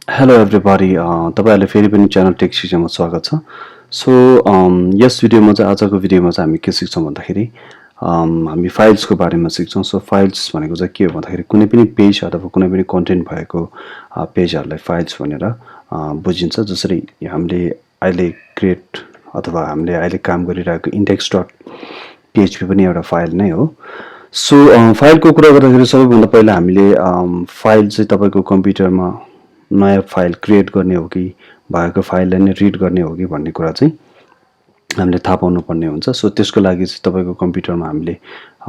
Hello everybody तपाईहरुले फेरि पनि च्यानल टेक सिक्सनमा स्वागत छ। सो यस भिडियोमा चाहिँ आजको भिडियोमा चाहिँ हामी के सिक्छौं भन्दाखेरि हामी फाइल्सको बारेमा सिक्छौं। सो फाइल्स भनेको चाहिँ के हो भन्दाखेरि कुनै पनि पेज अथवा कुनै पनि कन्टेन्ट भएको पेजहरुलाई फाइल्स भनेर बुझिन्छ। जसरी हामीले अहिले क्रिएट अथवा हामीले अहिले काम गरिरहेको index.php पनि एउटा फाइल नै हो। सो फाइलको कुरा गर्दाखेरि सबैभन्दा पहिला हामीले फाइल चाहिँ तपाईको कम्प्युटरमा नयाँ फाइल क्रिएट गर्ने हो कि भएको फाइललाई नै रिड गर्ने हो कि भन्ने कुरा चाहिँ हामीले थाहा पाउनु पर्ने हुन्छ। सो त्यसको लागि चाहिँ तपाईको कम्प्युटरमा हामीले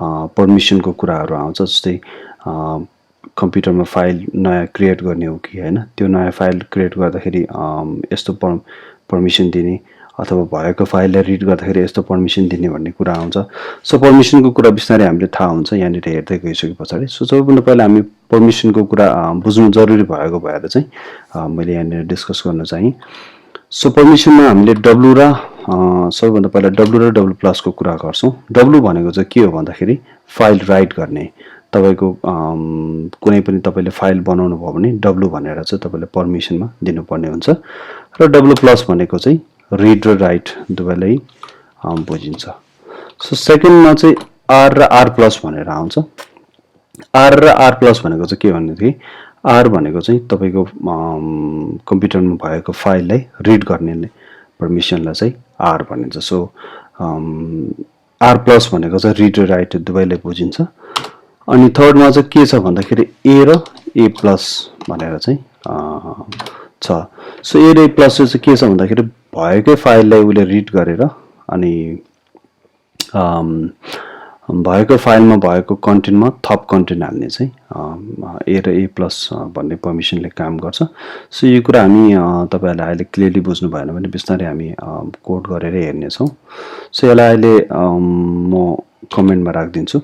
पर्मिसनको कुराहरु आउँछ। जस्तै कम्प्युटरमा फाइल नयाँ क्रिएट गर्ने हो कि हैन, त्यो नयाँ फाइल क्रिएट गर्दाखेरि यस्तो पर्मिसन दिने अथवा भएको फाइललाई रिड गर्दाखेरि यस्तो पर्मिसन दिने भन्ने कुरा आउँछ। सो पर्मिसनको कुरा बिस्तारै हामीले थाहा हुन्छ यहाँनिर हेर्दै गइसकेपछि। सो सबैभन्दा पहिला हामी पर्मिसनको कुरा बुझ्नु जरुरी भएको भएर चाहिँ मैले यहाँनिर डिस्कस गर्न चाहिँ। सो पर्मिसनमा हामीले W र सबैभन्दा पहिला W र W+ को कुरा गर्छौं। W भनेको चाहिँ के हो भन्दाखेरि फाइल राइट गर्ने। तपाईको कुनै पनि तपाईले फाइल बनाउनु भयो भने W भनेर चाहिँ तपाईले पर्मिसनमा दिनुपर्ने हुन्छ र W+ भनेको चाहिँ रिड र राइट दुवैलाई बुझिन्छ। सो सेकेन्डमा चाहिँ R र R+ भनेर आउँछ। R र R+ भनेको चाहिँ के भन्दाखेरि R भनेको चाहिँ तपाईको कम्प्युटरमा भएको फाइललाई रिड गर्ने पर्मिसनलाई चाहिँ R भनिन्छ। सो R+ भनेको चाहिँ रिड र राइट दुवैलाई बुझिन्छ। अनि थर्डमा चाहिँ के छ भन्दाखेरि A र A+ भनेर चाहिँ छ। सो A र A+ चाहिँ के छ भन्दाखेरि भएकै फाइललाई उले रिड गरेर अनि भएको फाइलमा भएको कन्टेन्टमा थप कन्टेन्ट हाल्ने चाहिँ A र A+ भन्ने पर्मिसनले काम गर्छ। सो यो कुरा हामी तपाईहरुले अहिले क्लियरली बुझ्नु भएन भने बिस्तारै हामी कोड गरेर हेर्ने छौं। सो यसलाई अहिले म कमेन्टमा राख्दिन्छु।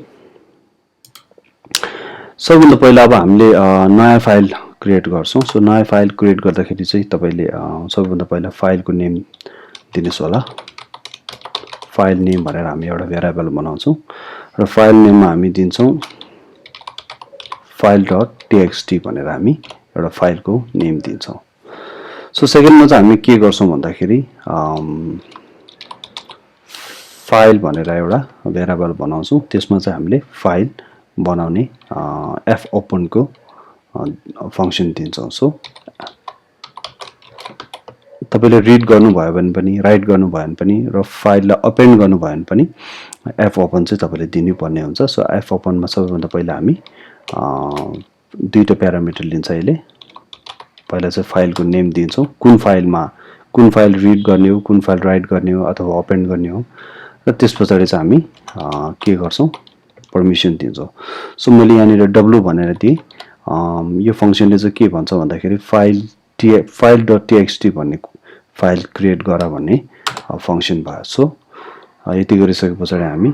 सबैभन्दा पहिला अब हामीले नयाँ फाइल क्रिएट गर्छौं। सो नयाँ फाइल क्रिएट गर्दाखेरि चाहिँ तपाईले सबैभन्दा पहिला फाइलको नेम दिनुस् होला। फाइल नेम भनेर हामी एउटा भेरिएबल बनाउँछौं र फाइल नेममा हामी दिन्छौं file.txt भनेर हामी एउटा फाइलको नेम दिन्छौं। सो सेकेन्डमा चाहिँ हामी के गर्छौं भन्दाखेरि फाइल भनेर एउटा भेरिएबल बनाउँछौं। त्यसमा चाहिँ हामीले फाइल बनाउने fopen को फंक्सन दिन्छौं। सो तपाईले रिड गर्नु भयो भने पनि राइट गर्नु भयो भने पनि र फाइललाई ओपन गर्नु भयो भने पनि fopen चाहिँ तपाईले दिनु पर्ने हुन्छ। सो fopen मा सबैभन्दा पहिला हामी दुईटा प्यारामिटर लिन्छ यसले। पहिला चाहिँ फाइलको नेम दिन्छौं, कुन फाइल रिड गर्ने हो, कुन फाइल राइट गर्ने हो अथवा ओपन गर्ने हो र त्यसपछि चाहिँ हामी के गर्छौं पर्मिसन दिन्छौं। सो मैले यहाँनिर W भनेर दिए। यो फंक्सनले चाहिँ के भन्छ भन्दाखेरि file.txt भन्ने फाइल क्रिएट गर भन्ने फंक्सन भयो। सो यति गरिसकेपछि हामी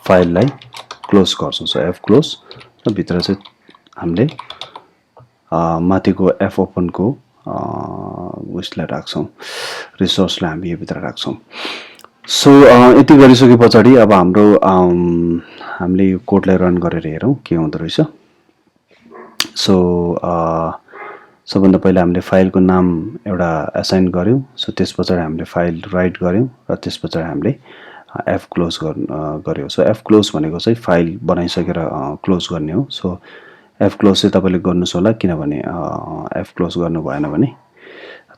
फाइललाई क्लोज गर्छौं। सो f क्लोज र भित्र चाहिँ हामीले माथिको fopen को उसलाई राख्छौं, रिसोर्सलाई हामी यो भित्र राख्छौं। सो यति गरिसकेपछि अब हाम्रो हामीले यो कोडलाई रन गरेर हेरौं के हुँदो रहेछ। सो सबभन्दा पहिला हामीले फाइलको नाम एउटा असाइन गर्यौं। सो त्यसपछि हामीले फाइल राइट गर्यौं र त्यसपछि हामीले f क्लोज गर्यौं। सो f क्लोज भनेको चाहिँ फाइल बनाइसकेर क्लोज गर्ने हो। सो f क्लोज चाहिँ तपाईले गर्नुस् होला, किनभने f क्लोज गर्नु भएन भने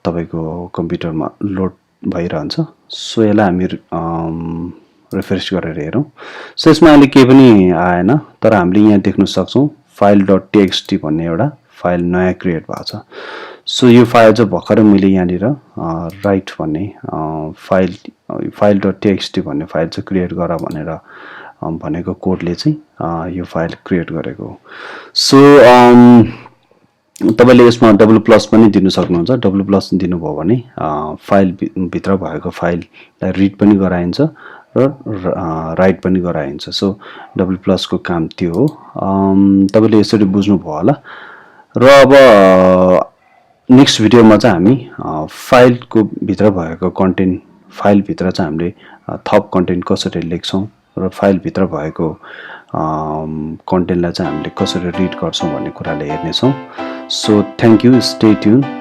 तपाईको कम्प्युटरमा लोड भइरहन्छ। सो यसलाई हामी रिफ्रेश गरेर हेरौं। सो यसमा अहिले के पनि आएन, तर हामीले यहाँ देख्न सक्छौं file.txt भन्ने एउटा फाइल नयाँ क्रिएट भएको छ। सो यो फाइल चाहिँ भर्खरै मैले यहाँनिर राइट भन्ने file.txt भन्ने फाइल चाहिँ क्रिएट गर भनेर भनेको कोडले चाहिँ यो फाइल क्रिएट गरेको हो। सो तपाईले यसमा W+ पनि दिन सक्नुहुन्छ। W+ दिनुभयो भने फाइल भित्र भएको फाइललाई रिड पनि गराइन्छ र राइट पनि गराइन्छ। सो W+ को काम त्यो हो। तपाईले यसरी बुझ्नु भयो होला। र अब नेक्स्ट भिडियोमा चाहिँ हामी फाइलको भित्र भएको कन्टेन्ट, फाइल भित्र चाहिँ हामीले थप कन्टेन्ट कसरी लेख्छौं र फाइल भित्र भएको कन्टेन्टलाई चाहिँ हामीले कसरी रिड गर्छौं भन्ने कुराले हेर्ने छौं। So thank you, stay tune.